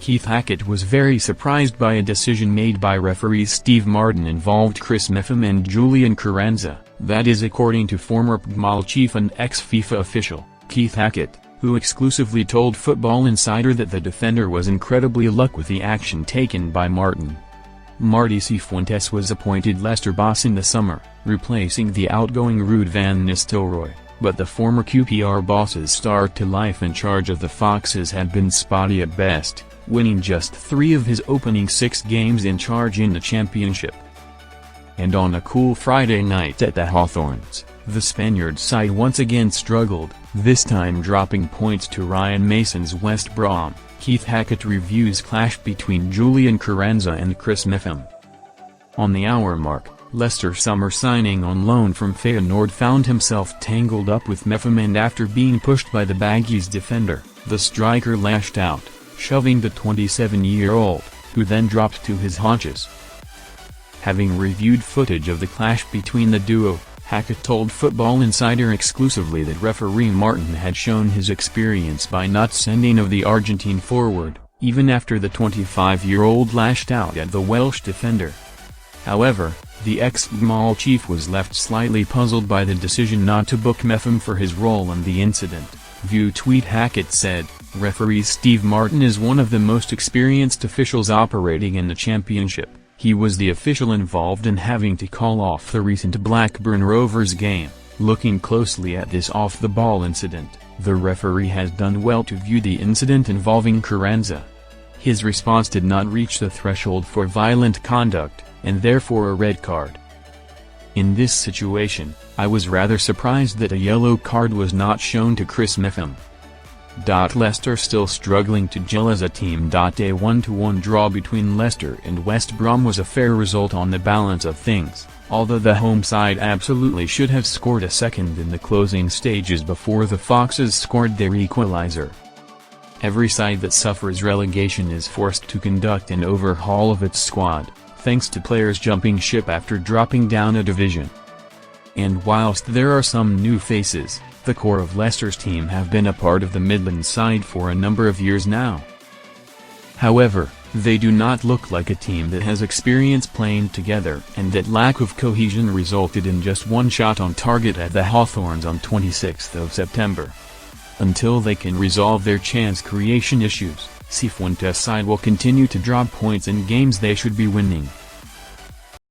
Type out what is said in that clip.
Keith Hackett was very surprised by a decision made by referees Steve Martin involved Chris Mepham and Julian Carranza, that is according to former PGMOL chief and ex-FIFA official, Keith Hackett, who exclusively told Football Insider that the defender was incredibly lucky with the action taken by Martin. Marty Cifuentes was appointed Leicester boss in the summer, replacing the outgoing Ruud van Nistelrooy, but the former QPR boss's start to life in charge of the Foxes had been spotty at best, winning just 3 of his opening 6 games in charge in the championship. And on a cool Friday night at the Hawthorns, the Spaniard side once again struggled, this time dropping points to Ryan Mason's West Brom. Keith Hackett reviews clash between Julian Carranza and Chris Mepham. On the hour mark, Leicester summer signing on loan from Feyenoord found himself tangled up with Mepham, and after being pushed by the Baggies defender, the striker lashed out, shoving the 27-year-old, who then dropped to his haunches. Having reviewed footage of the clash between the duo, Hackett told Football Insider exclusively that referee Martin had shown his experience by not sending of the Argentine forward, even after the 25-year-old lashed out at the Welsh defender. However, the ex-PGMOL chief was left slightly puzzled by the decision not to book Mepham for his role in the incident. View tweet. Hackett said, "Referee Steve Martin is one of the most experienced officials operating in the championship. He was the official involved in having to call off the recent Blackburn Rovers game. Looking closely at this off-the-ball incident, the referee has done well to view the incident involving Carranza. His response did not reach the threshold for violent conduct, and therefore a red card. In this situation, I was rather surprised that a yellow card was not shown to Chris Mepham." Leicester still struggling to gel as a team. A 1-1 draw between Leicester and West Brom was a fair result on the balance of things, although the home side absolutely should have scored a second in the closing stages before the Foxes scored their equalizer. Every side that suffers relegation is forced to conduct an overhaul of its squad, thanks to players jumping ship after dropping down a division. And whilst there are some new faces, the core of Leicester's team have been a part of the Midlands side for a number of years now. However, they do not look like a team that has experience playing together, and that lack of cohesion resulted in just one shot on target at the Hawthorns on 26th of September. Until they can resolve their chance creation issues, Cifuentes' side will continue to drop points in games they should be winning.